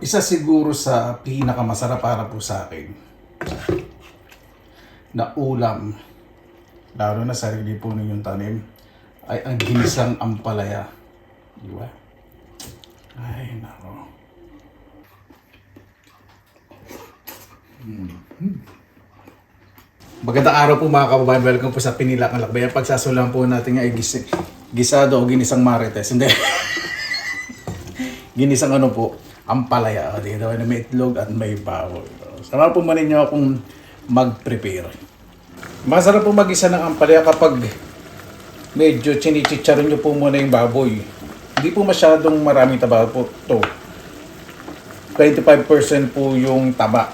Isa siguro sa pinakamasarap para po sa akin na ulam, lalo na sarili po ninyong tanim, ay ang ginisang ampalaya. Di ba? Ay, nako. Magandang araw po mga kababayan. Welcome po sa Pinilaang Lakbayan. Pagsasulang po natin ay gisado o ginisang marites. Hindi. Ginisang ano po, ampalaya. Dito na may itlog at may baboy. Sama po man ninyo akong mag-prepare. Masarap po mag-isa ng ampalaya kapag medyo chinichicharon nyo po muna yung baboy. Hindi po masyadong maraming taba po to. 25% po yung taba.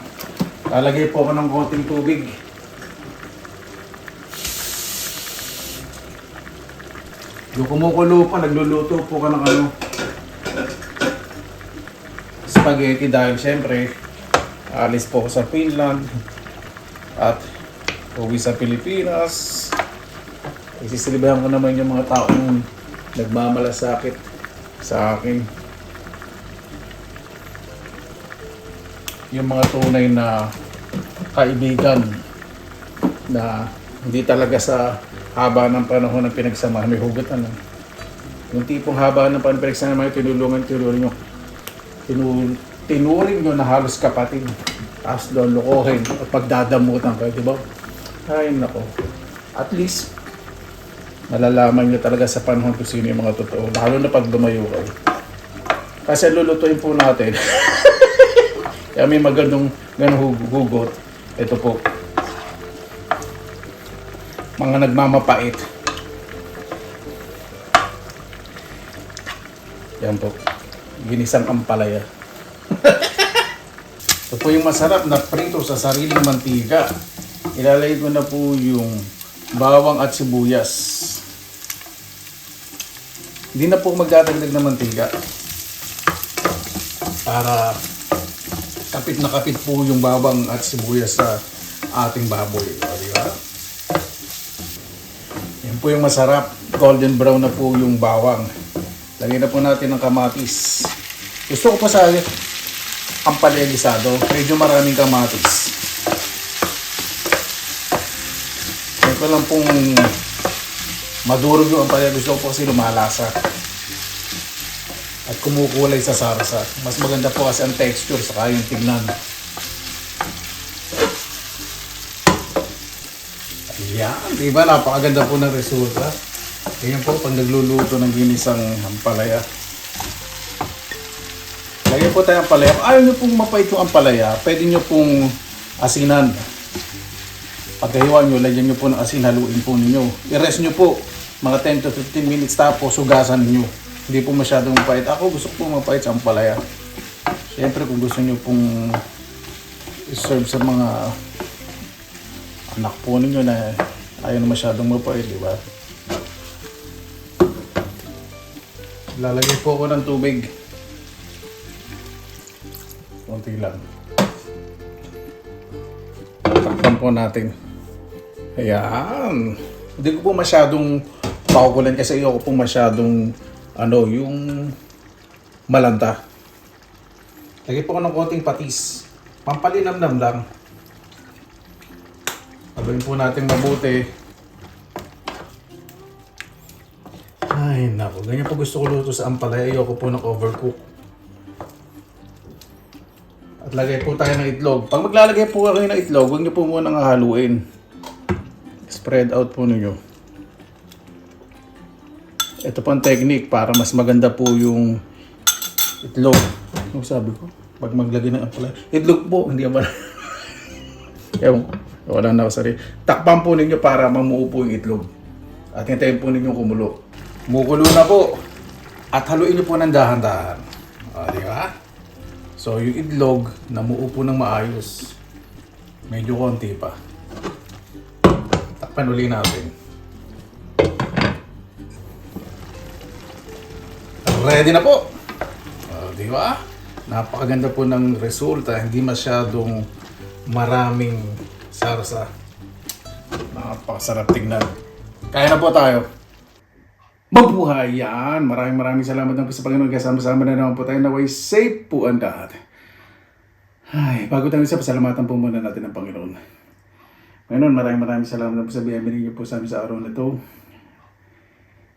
Lalagay po ako ng konting tubig. Yung kumukulo pa, nagluluto po ka ng ano, spaghetti dahil siyempre alis po ako sa Finland at uwi sa Pilipinas. Isisilibayan ko naman yung mga taong nagmamalasakit sa akin. Yung mga tunay na kaibigan na hindi talaga sa haba ng panahon ng pinagsamahan may hugot ano. Yung tipong haba ng panahon ng pinagsamahan tinuring nyo na halos kapatid. Tapos lolokohin at pagdadamutan kayo, di ba? Ay nako. At least malalaman nyo talaga sa panahon kung sino yung mga totoo. Lalo na pag lumayo kayo. Kasi lulutuin po natin. Kaya may magandang hugot. Ito po. Mga nagmamapait. Yan po. Ginisang ampalaya. Ito po yung masarap na prito sa sariling mantika. Ilalagay ko na po yung bawang at sibuyas. Hindi na po magdadagdag ng mantika. Para kapit na kapit po yung bawang at sibuyas sa ating baboy. Di ba? Yan po yung masarap. Golden brown na po yung bawang. Lagyan na po natin ng kamatis. Gusto ko po sa ampalaya gisado, medyo maraming kamatis. Yan ko lang pong madurog yung ampalaya. Gusto ko po kasi lumalasa. At kumukulay sa sarsa. Mas maganda po kasi ang texture saka yung tignan. Ayan, diba? Napakaganda po ng resulta. Ganyan po pag nagluluto ng ginisang ampalaya. Lagyan po tayo ng ampalaya. Kung ayaw nyo pong mapait yung ampalaya, pwede nyo pong asinan. Pagkahiwa nyo, lagyan nyo po ng asin, haluin po ninyo. I-rest nyo po mga 10 to 15 minutes tapos hugasan nyo. Hindi po masyadong mapait. Ako gusto ko pong mapait sa ampalaya. Siyempre kung gusto nyo pong i-serve sa mga anak po ninyo na ayaw na masyadong mapait, di ba? Lalagay po ako ng tubig. Konti lang. Takpan po natin. Ayan. Hindi ko po masyadong pakukulan kasi ayoko po masyadong yung malanta. Lagay po ko ng konting patis. Pampalinamnam lang. Haluin po natin mabuti. Ay, naku. Ganyan po gusto ko luto sa ampalaya. Ayoko po ng overcook. At lagay po tayo ng itlog. Pag maglalagay po kayo ng itlog, huwag niyo po muna haluin. Spread out po ninyo. Ito po ang technique para mas maganda po yung itlog. Ano sabi ko? Pag maglagay ng ampalaya. Itlog po, hindi naman. Ewan ko. Wala na ako sarili. Takpan po ninyo para mamuo po yung itlog. At hintayin po ninyo kumulo. Kumukulo na po. At haluin nyo po ng dahan-dahan. Di ba? So yung itlog, namuo po ng maayos. Medyo konti pa. Takpan uli natin. Ready na po. Di ba? Napakaganda po ng resulta. Hindi masyadong maraming sarsa. Napakasarap tignan. Kaya na po tayo. Mabuhay yan! Maraming salamat na po sa Panginoon. Kasama-sama na naman po tayo. Naway safe po ang lahat. Ay, bago tayo sa pasalamatan po muna natin ng Panginoon. Panginoon, maraming salamat po sa biyaya niyo po sa amin sa araw na ito.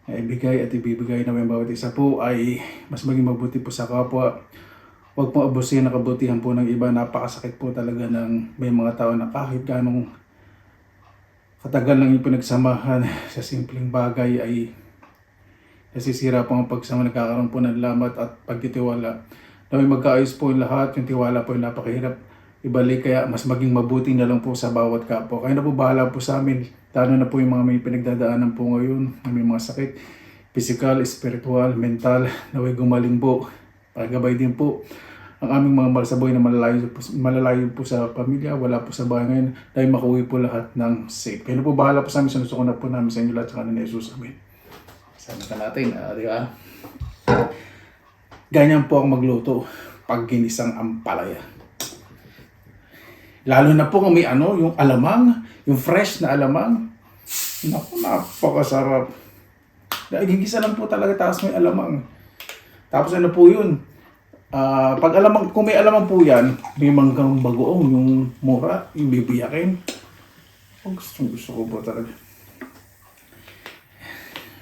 Na ibigay at ibibigay namin bawat isa po ay mas maging mabuti po sa kapwa. Huwag po abusin ang kabutihan po ng iba. Napakasakit po talaga ng may mga tao na kahit ganong katagal lang yung pinagsamahan sa simpleng bagay ay nasisira po ang pagsama, nagkakaroon po ng lamat at pagtitiwala. Na may magkaayos po yung lahat, yung tiwala po yung napakahirap ibalik, kaya mas maging mabuti na lang po sa bawat kapwa. Kaya na po bahala po sa amin, lalo na po yung mga may pinagdadaanan po ngayon, na may mga sakit, physical, spiritual, mental, naway gumaling po. Pagabay din po ang aming mga mahal sa buhay na malalayo po sa pamilya, wala po sa bahay ngayon, dahil makuwi po lahat ng safe. Kaya na po bahala po sa amin, sinusuko na po namin sa inyo lahat sa kanila ni Jesus. Amen. Sana ka natin, di ba? Ganyan po ako magluto pag ginisang ampalaya. Lalo na po kung may yung alamang, yung fresh na alamang. Naku, napakasarap. Dahil gigisa lang po talaga, tapos may alamang. Tapos ano po yun? Pag alamang, kung may alamang po yan, may manggang bagoong, yung mura, yung bibiyakin. Gusto ko po talaga.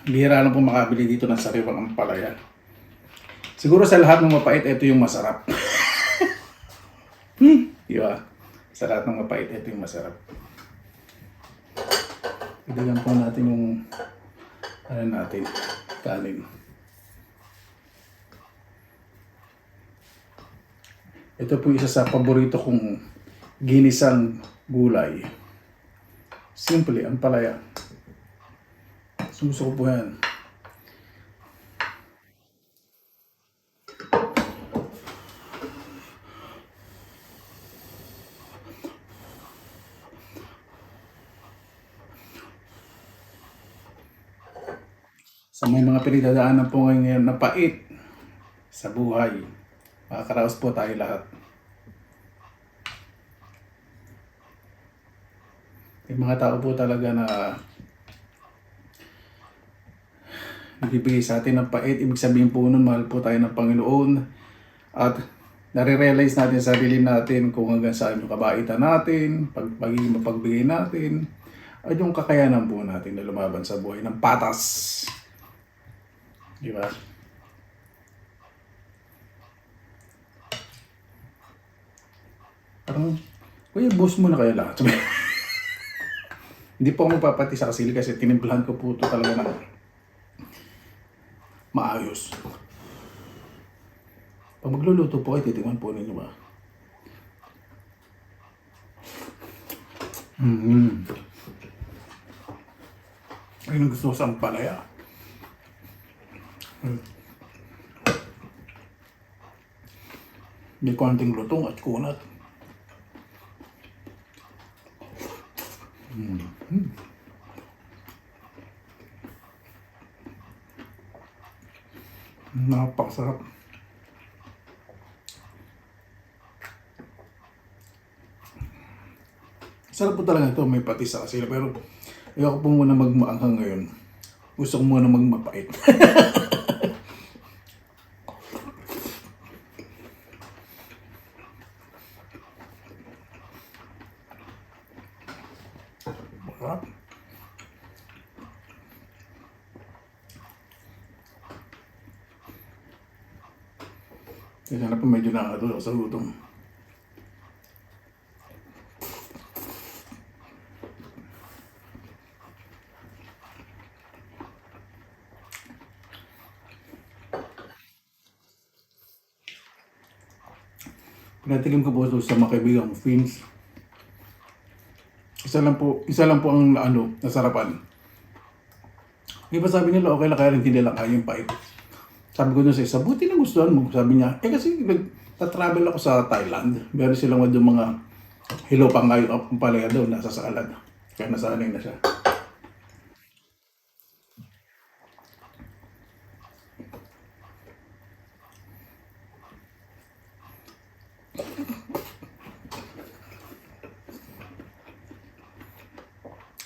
Bihira lang po makabili dito ng sariwang ampalaya. Siguro sa lahat ng mapait, ito yung masarap. Diba? Sa lahat ng mapait, ito yung masarap. Idagan po natin yung kanin. Ito po isa sa paborito kong ginisang gulay. Simple, ampalaya. Gusto ko po yan. Sa may mga pinagdadaanan po ngayon na pait sa buhay, makakaraos po tayo lahat. May mga tao po talaga na nagbibigay sa atin ng pait. Ibig sabihin po nun, mahal po tayo ng Panginoon. At nare-realize natin sa sarili natin kung hanggang saan yung kabaitan natin, pagiging mapagbigay natin, at yung kakayanan po natin na lumaban sa buhay ng patas. Di ba? Parang, kuya, boss mo na kaya lahat. Hindi po ako magpapati sa kasili kasi tinimplahan ko po ito talaga ng maayos. Pag magluluto po, ay titingnan po ninyo ba? Ayun ang gusto ko sa ampalaya. May konting lutong at kunat. Napakasarap. Sarap po talaga ito, may patis sa kasila, pero ayoko po muna magmaanghang ngayon. Gusto ko muna magmapait. Sarap. Kaya na po medyo nakakatulog sa gutom. Pinatikim ko po ito sa mga kaibigan ko, Fins. Isa lang po ang nasarapan. Di ba sabi nila, okay lang kaya rin hindi lang kaya yung pait. Sabi ko dun sa isa, buti na gustuhan mo. Sabi niya, kasi nagtatravel ako sa Thailand. Meron silang doon mga hilopang ngayon ang palaya doon, nasa salad. Kaya nasanay na siya.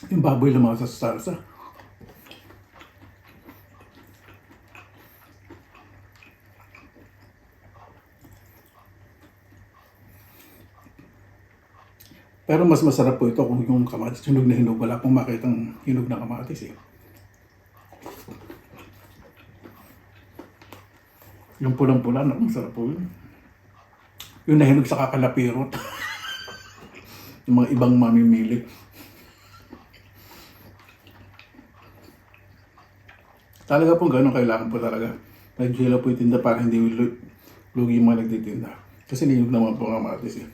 Yung baboy lang mga sa salsa. Pero mas masarap po ito kung yung kamatis hinog na hinog. Wala pong makitang hinog na kamatis eh. Yung pulang-pula, masarap po yun. Yung nahinog sa kakalapirot. Yung mga ibang mamimili. Talaga po gano'n kailangan po talaga. Naghihila po yung tinda para hindi lugi yung mga nagtitinda. Kasi nihinog naman po ang kamatis eh.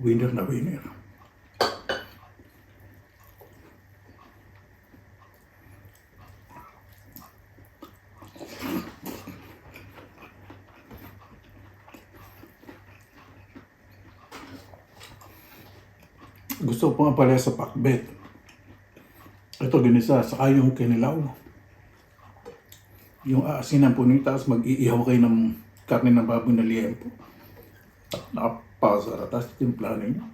Winner na winner. Gusto ko nga pala sa pakbet. Ito ginisa, saka yung kinilaw. Yung aasinan po nito, tapos mag-iihaw kayo ng karne ng baboy na liempo. Nakapasarap, tapos timplahan nyo.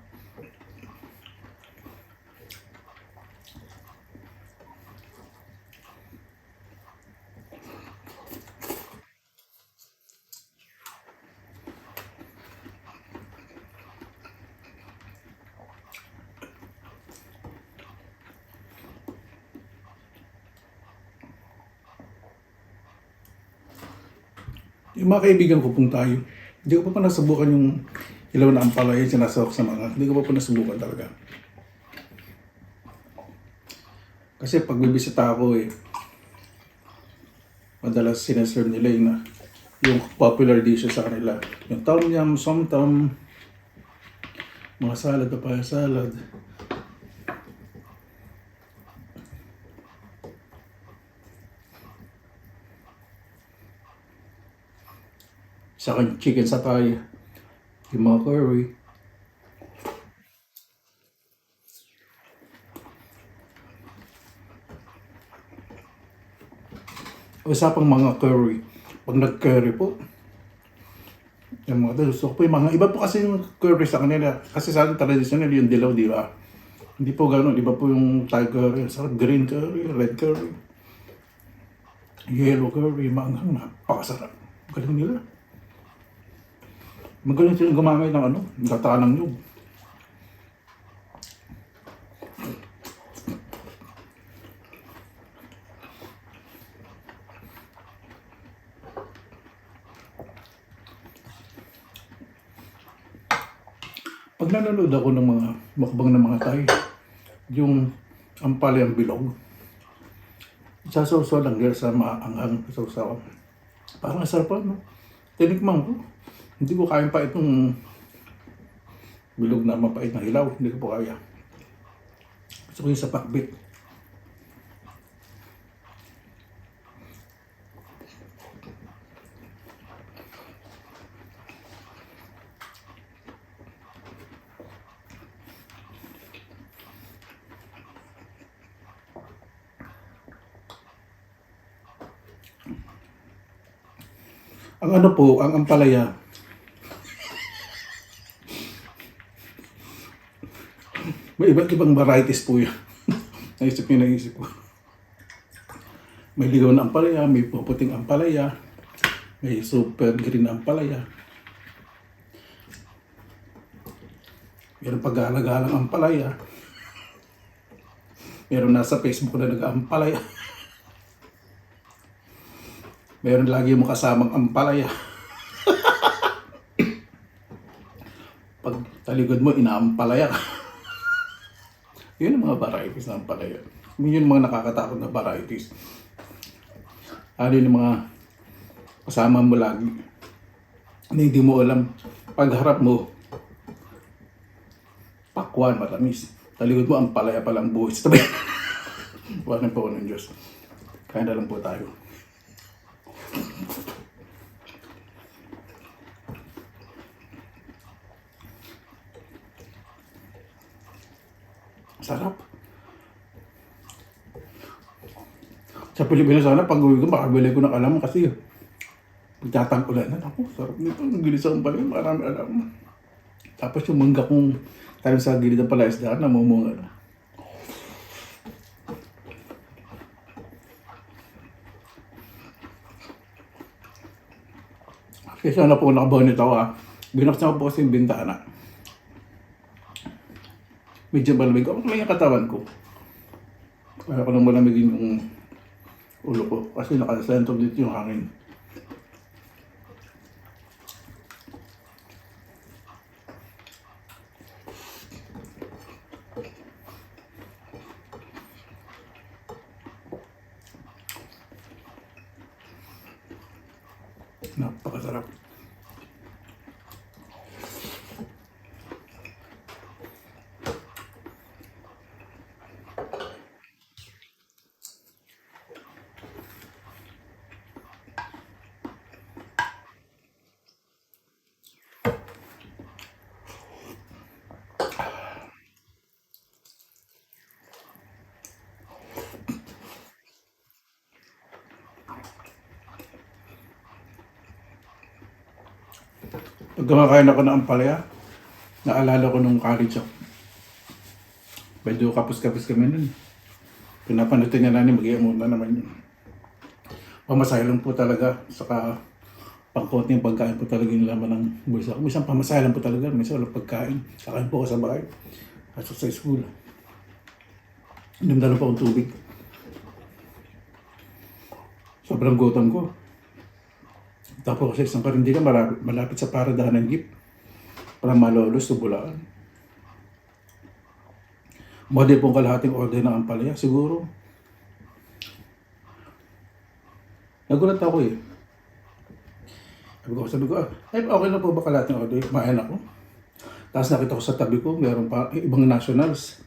Yung mga kaibigan ko pong tayo, hindi ko pa nasubukan yung ilaw na ampalaya sinasawak sa mga. Hindi ko pa nasubukan talaga. Kasi pag bibisita ako eh, madalas sinaserve nila yung popular dishes sa kanila. Yung tom yum, som tom, mga salad, papaya salad. Saka chicken satay, yung mga curry. Usapang mga curry. Pag nag-curry po, yung mga gusto ko po yung mga iba po kasi yung curry sa kanila. Kasi sa atin traditional yung dilaw, di ba? Hindi po gano'n. Iba po yung Thai curry. Sarap green curry, red curry, yellow curry, manghang. Napakasarap. Galing nila. Magaling silang gumamit ng gata ng nyug. Pag nanonood ako ng mga mukbang ng mga Thai, yung ampalayang bilog, sasawsaw lang sa maanghang sawsaw. Parang asar pa, no? Tinikman ko. Hindi ko kaya pa itong bilog na mapait na hilaw. Hindi ko po kaya. Gusto ko yung sa pakbit. Ang ang ampalaya, may iba't ibang varieties po yun. naisip ko. May ligaw na ampalaya, may puputing ampalaya, may super green ampalaya. Meron pag-alagalang ampalaya. Meron nasa Facebook na nag-ampalaya. Meron lagi mo kasamang ampalaya. Pag taligod mo, inaampalaya ka. Yun ang mga varieties ng ampalaya. Yun yung mga nakakatakot na varieties. Ano yung mga kasama mo lagi na hindi mo alam. Pagharap mo, pakwan, matamis. Taligod mo, ampalaya palang buhis. Wala na po ako ng Diyos. Kaya na lang po tayo. Sarap. Sa Pilipinas sana, pag uwi ko, makabili ko ng alam kasi pagtatang-ulan na. Ako, sarap nito. Ang gilis akong pala, marami alam. Tapos yung mangga kong tayo sa gilid ng palaisdaan, namumunga na. Kasi sana po nakabonit ako binuksan ko po kasi yung bintana. Medyo malamig ako. May katawan ko. Kaya ko nang malamigin yung ulo ko. Kasi nakasentro dito yung hangin. Napakasarap. Pag kumakain ako ng ampalaya, naalala ko nung college ako. Medyo kapos-kapos kami nun. Pinapanutin niya namin, mag-iamot na naman yun. Pamasahe lang po talaga, saka pangkonti yung pagkain po talaga yung laman ng bulsa ko. Minsan pamasahe lang po talaga, minsan walang pagkain. Kakain po ako sa bahay, pasok sa school. Inom na lang po akong tubig. Sobrang gutom ko. Tapos sa isang karindigan, malapit sa paradahan ng jeep. Para malolos sa Bulaan. Mode pong kalahating order ng ampalaya. Siguro. Nagulat ako eh. Sabi ko, okay na po ba kalahating order? Kumain ako. Tapos nakita ko sa tabi ko, meron pa ibang nationals.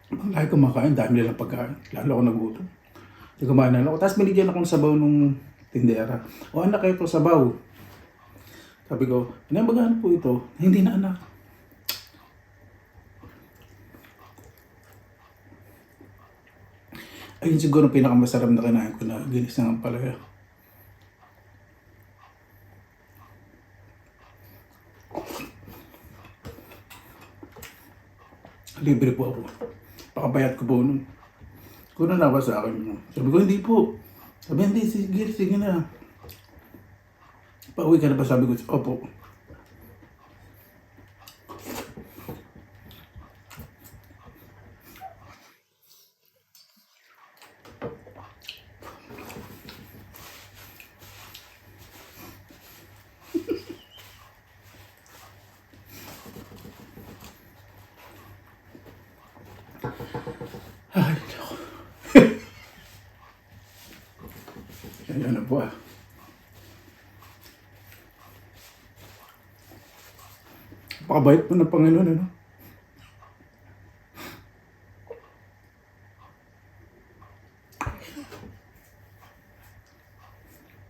Ibang lahi kumakain, dami nilang pagkain. Lalo ako nagutom. Hindi kumain na ako. Tapos binigyan akong sabaw nung tindera. O anak, kayo ito sabaw. Sabi ko, ano magano po ito? Hindi na anak. Ayun siguro pinakamasarap na kinain ko na ginis ng ampalaya. Libre po ako. Pakabayat ko po nun. Kung na ba sa akin. Sabi ko, hindi po. Sabi, hindi, sige na. Pauwi ka na ba? Sabi ko, opo. Ay, naku. Yan na po Pakabait po ng Panginoon, ano?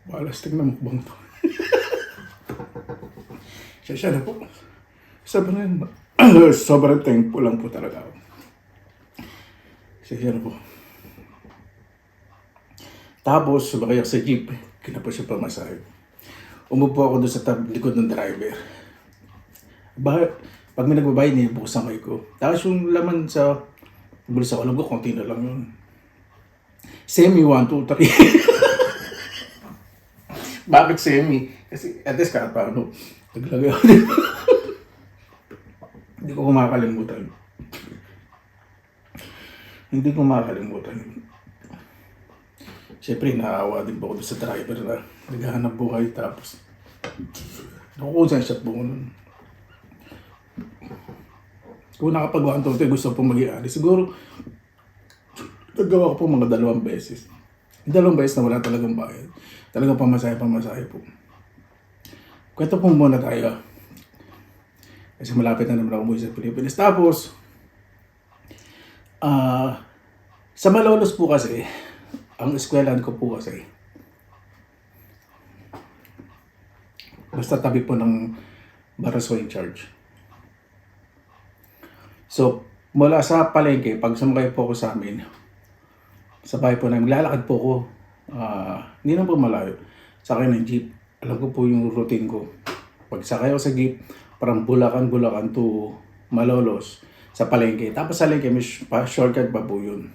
Balastig na mukbang to. Siya na po. Sobrang thankful lang po talaga ako. Siya na po. Tapos, sumakay ako sa jeep. Kinapos yung pamasahe. Umupo ako doon sa likod ng driver. Pag may nagbabayad, nibukas ang ko. Tapos yung laman sa bulsa ko, alam ko, konti na lang yun. Semi 1, 2, 3. Bakit semi? Kasi at least kahit paano, naglagay ako dito. Hindi ko kumakalimutan. Hindi ko makakalimutan. Siyempre, naawa din po ako sa driver na naghahanap buhay. Tapos, nakukonsensyat po ko nun. Kung nakapagawa ang tonto, gusto po mag-iari. Siguro, nagawa ko po mga 2 beses. 2 beses na wala talagang bayad. Talagang pamasahe po. Kwento po muna tayo. Kasi malapit na naman ako umuwi sa Pilipinas. Tapos, sa Malolos po kasi, ang eskwelahan ko po kasi, basta tabi po ng Barangay in Charge. So, mula sa palengke, pag sumakay po ako sa amin, sa bahay po namin, lalakad po ako. Hindi na po malayo. Sakay ng jeep. Alam ko po yung routine ko. Pag sakay ako sa jeep, parang Bulacan to Malolos sa palengke. Tapos sa palengke, may shortcut pa po yun.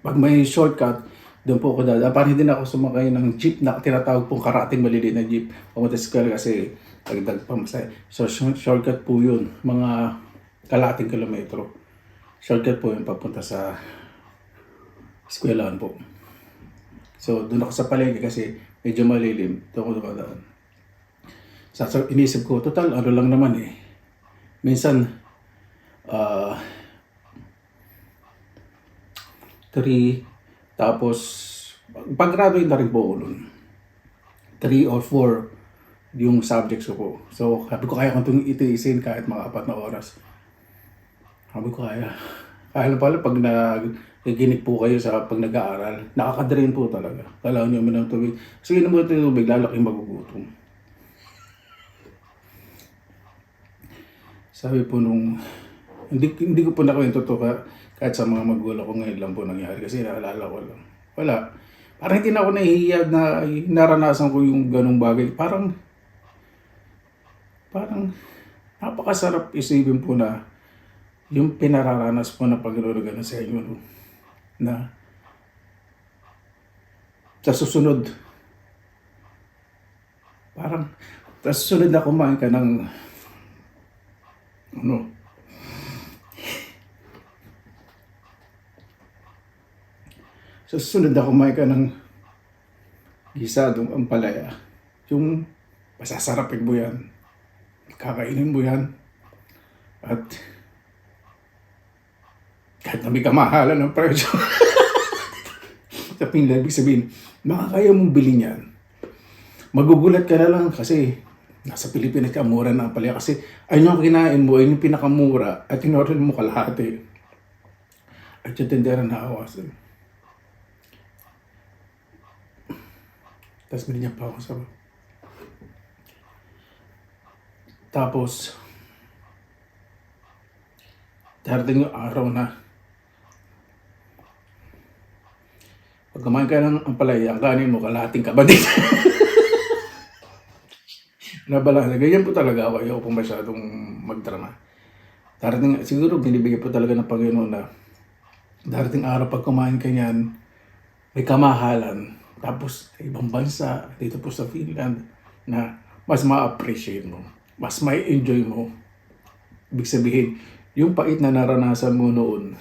Pag may shortcut, doon po ako dadaan. Parang hindi na ako sumakay ng jeep na tinatawag pong karating maliliit na jeep. Pumunta sa school kasi dagdag pa masaya. So shortcut po yun. Mga kalating kilometro. Shortcut po yun papunta sa eskwelahan po. So doon ako sa palengke kasi medyo malilim. Doon ako dumadaan. So inisip ko, total ano lang naman eh. Minsan 3, tapos pag-graduate na rin po ako nun. 3 or 4 yung subjects ko po. So sabi ko kaya kong itong itiisin kahit mga 4 na oras. Sabi ko kaya. Kaya lang pala pag nagiginig po kayo sa pag nag-aaral, nakaka-drain po talaga. Kailangan nyo ng tubig. Kasi yun mo ito yung tubig, lalaking magugutom. Sabi po nung, hindi ko po nakwento to kahit sa mga magulang ko ngayon lang po nangyari kasi naalala ko lang. Wala. Parang hindi na ako nahihiya na naranasan ko yung ganung bagay. Parang napakasarap isipin po na yung pinararanas po na Panginoon na sa inyo. No? Na sa susunod, sa susunod na kumain ka ng sa susunod na kumain ka ng gisadong ampalaya, yung masasarapin mo yan, kakainin mo yan, at kahit na may kamahalan ng presyo, sabihin lang, ibig sabihin, makakaya mong bilhin yan. Magugulat ka na lang kasi nasa Pilipinas ka, mura na ampalaya kasi ayun yung kinain mo, ayun yung pinakamura at in-order mo kalahati. At yung tindera na awasan. Tapos binigyan pa ako sa... Tapos, darating yung araw na pag kumain ka ng ampalaya, ang kanin mo, kalahating kabadit. Nabala, ganyan po talaga ako. Ayaw po masyadong magdrama. Darating, siguro binibigay po talaga ng Panginoon na darating araw pag kumain ka niyan, may kamahalan. Tapos ibang bansa, dito po sa Finland, na mas ma-appreciate mo, mas may enjoy mo. Ibig sabihin, yung pait na naranasan mo noon,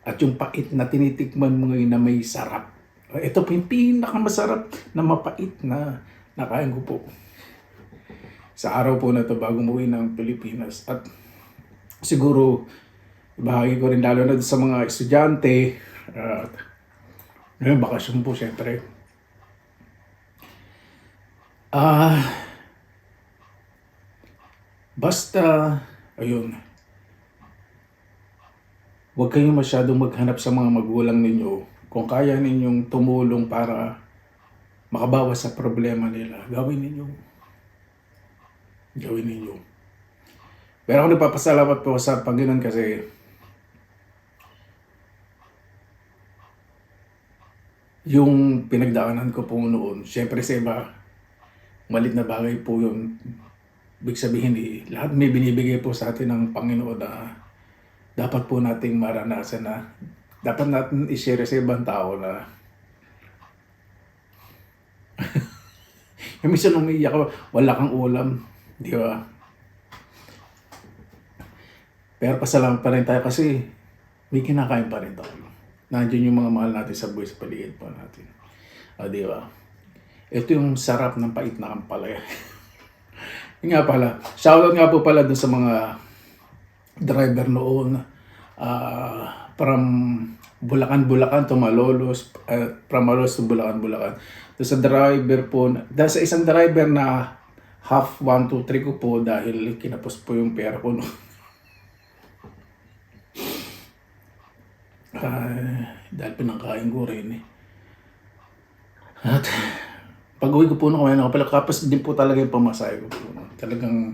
at yung pait na tinitikman mo ngayon na may sarap. Ito po yung pinakamasarap na mapait na nakain ko po. Sa araw po na ito bago umuwi ng Pilipinas. At siguro, ibahagi ko rin lalo na sa mga estudyante, ngayon, bakasyon po siyempre. Basta, ayun, huwag kayong masyadong maghanap sa mga magulang ninyo. Kung kaya ninyong tumulong para makabawas sa problema nila, gawin ninyo. Gawin ninyo. Pero ako nagpapasalamat po sa Panginoon kasi yung pinagdaanan ko po noon, syempre sa iba, malit na bagay po yun. Ibig sabihin, lahat may binibigay po sa atin ng Panginoon na dapat po nating maranasan na dapat natin i-share sa ibang tao na yung minsan umiiyak ka, wala kang ulam, di ba? Pero pasalamat pa rin tayo kasi may kinakain pa rin tayo. Nandiyan yung mga mahal natin sa buhay sa paligid po natin. Di ba? Ito yung sarap ng pait na ampalaya. Yung nga pala, shoutout nga po pala dun sa mga driver noon. From Bulacan to Malolos, from Malolos to Bulacan. Doon sa driver po, dahil sa isang driver na half 1, 2, 3 ko po dahil kinapos po yung pera ko. No? Dahil pinangkain ko rin eh. At pag-uwi ko po na kumain ako pala, kapos din po talaga yung pamasahe ko po. No? Talagang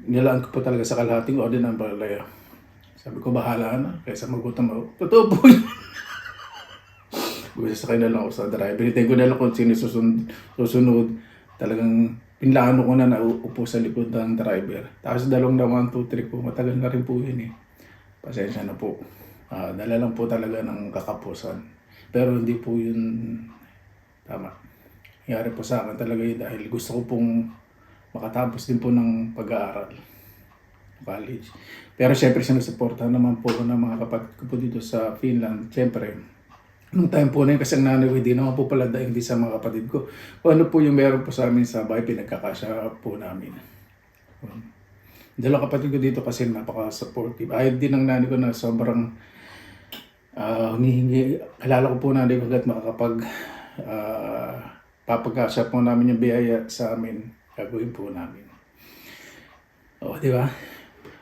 nilaan ko po talaga sa kalahating order ng ampalaya. Sabi ko, bahala na. Kaysa magutom ako. Totoo po yun. Sasakay na lang ako sa driver. Hintayin ko na lang kung sino susunod. Talagang pinlano ko na naupo sa likod ng driver. Tapos dalawang na 1, 2, 3 po. Matagal na rin po yun eh. Pasensya na po. Dala lang po talaga ng kakapusan. Pero hindi po yun tama. Nangyari po sa akin talaga yun dahil gusto ko pong makatapos din po ng pag-aaral. College. Pero syempre sinusuportahan naman po ko ng mga kapatid ko po dito sa Finland. Syempre, nung time po na yun, kasi ang nanay ko hindi naman po pala dahil hindi sa mga kapatid ko. Kung ano po yung meron po sa amin sa bahay, pinagkakasya po namin. Dalawang kapatid ko dito kasi napaka-supportive. Ayaw din ng nanay ko na sobrang humihingi. Alala ko po nanay ko hanggat makakapag papagkasya po namin yung biyaya sa amin. Gagawin po namin. O, di ba?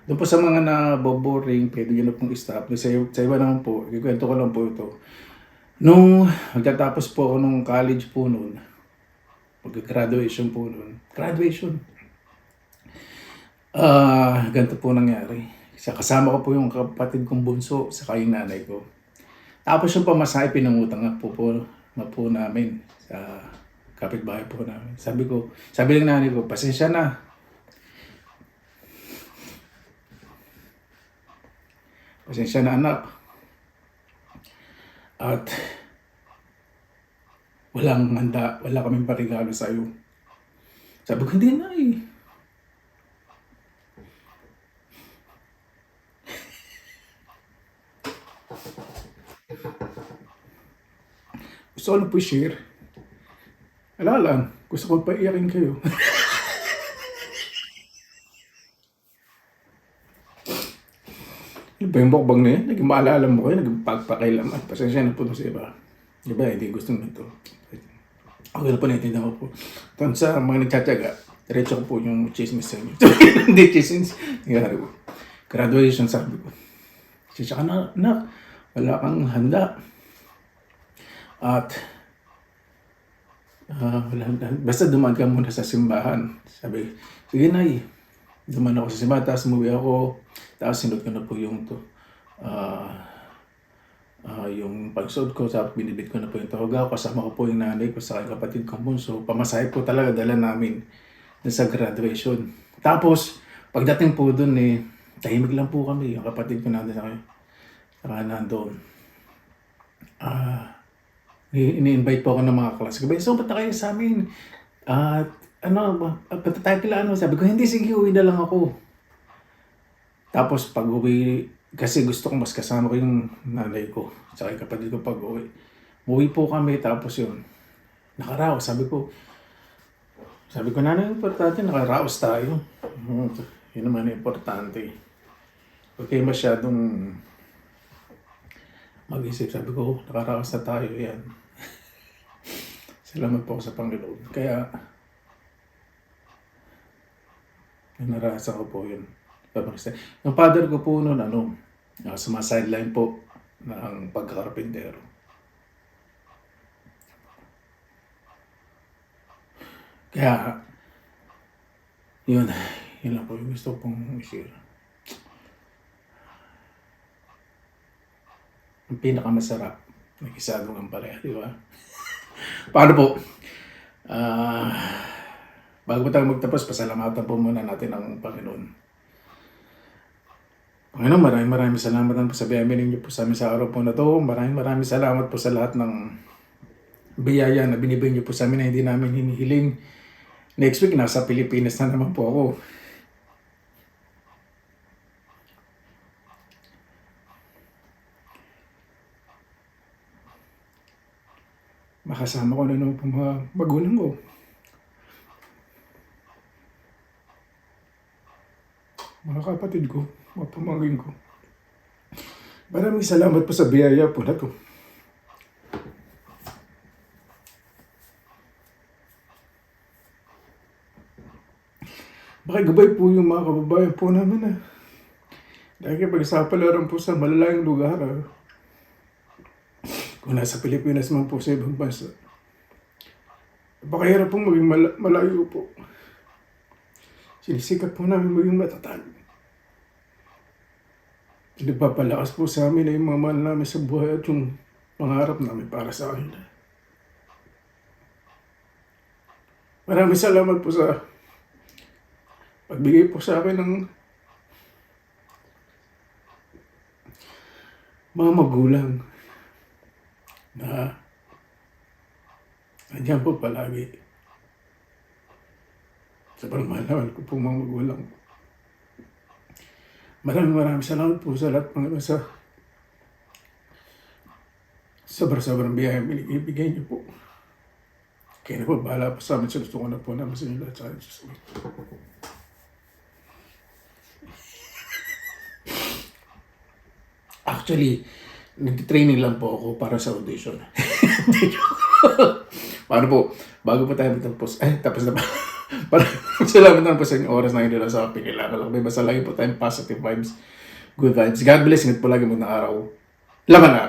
Doon po sa mga naboboring, pwede nyo na pong stop. Sa iba naman po, ikwento ko lang po ito. Nung magtatapos po ako nung college po noon, pag-graduation po noon, ganito po nangyari. Kasama ko po yung kapatid kong bunso, saka yung nanay ko. Tapos yung pamasahe, pinangutang na po namin sa kapitbahay po namin. Sabi ng nanay ko, pasensya na. Pasensya na anak. At walang handa, wala kaming parigalo sa iyo. Sabi ko, hindi na eh. Gusto ko lang po share. Wala lang, gusto ko pa iyakin kayo. Ano ba yung bukbang na yan? Naging maalala mo kayo, naging pagpakailaman. Pasensya na po sa iba. Diba, hindi gusto nito. Okay na po, naitindihan ko po. Tawag sa mga nagtsatsaga, diretso ko po yung chismis sa inyo. Hindi chismis. Nangyari po. Graduation, sabi ko. Sisya ka na, anak. Wala kang handa. At, basta dumaan ka muna sa simbahan. Sabi, sige na dumaan ako sa simbahan, tapos umuwi ako. Tapos sinod ko na po yung yung pagsuot ko, tapos binibit ko na po yung tawaga. Kasama ko po yung nanay ko sa kapatid kong bunso. Pamasahe po talaga dala namin sa graduation. Tapos, pagdating po dun tahimik lang po kami. Yung kapatid ko nandun saka nandun. Ini-invite po ako ng mga klase. So, ba't na kayo sa amin? Ba't tayo kila ano? Sabi ko, hindi, sige, uwi na lang ako. Tapos pag uwi, kasi gusto ko mas kasama ko yung nanay ko. Tsaka yung kapatid ko pag uwi. Uwi po kami, tapos yun. Nakaraos, sabi ko, nanay, importante, nakaraos tayo. Yun naman importante. Huwag kayo masyadong mag-isip. Sabi ko, nakaraos na tayo, yan. Salamat po sa Panginoon. Kaya, narasa ko po yun. Yung father ko po noon, sumasideline po ng pagkakarpintero. Kaya, yun lang po yung gusto pong i-share. Ang pinakamasarap, nagisadong ang pareha, di ba? Paano po? Bago tayo magtapos, pasalamatan po muna natin ang Panginoon. Panginoon, maraming salamat po sa biyaya ninyo po sa amin sa araw po na to. Maraming salamat po sa lahat ng biyaya na binibigay niyo po sa amin na hindi namin hinihiling. Next week, nasa Pilipinas na naman po ako. Makasama ko na naman po mga magulang ko. Mga kapatid ko, mga pamangkin ko. Maraming salamat po sa biyaya po na to. Makigabay po yung mga kababayan po namin dahil pagsapalaran po sa malalayong lugar. Kung nasa Pilipinas man po sa ibang bansa. Napakahirap pong maging malayo po. Sinisikap po namin maging matatag. nagpapalakas po sa amin ay yung mga mahal namin sa buhay at yung pangarap namin para sa akin. Maraming salamat po sa pagbigay po sa akin ng mga magulang na nandiyan po palagi. Sobrang mahal ko po mga magulang. Maraming salamat po sa lahat ng sa sobrang biyaya binibigay niyo po. Kaya na po, bahala po sa amin. Gusto ko na po namin sa inyo lahat sa akin. Actually, nag-training lang po ako para sa audition. Paano po, bago po tayo matapos, tapos na pa. Salamat na po sa inyong oras na hindi lang sa kailangan lang. May basta lagi po tayong positive vibes, good vibes. God bless, ingat po lagi mo na araw. Laban na!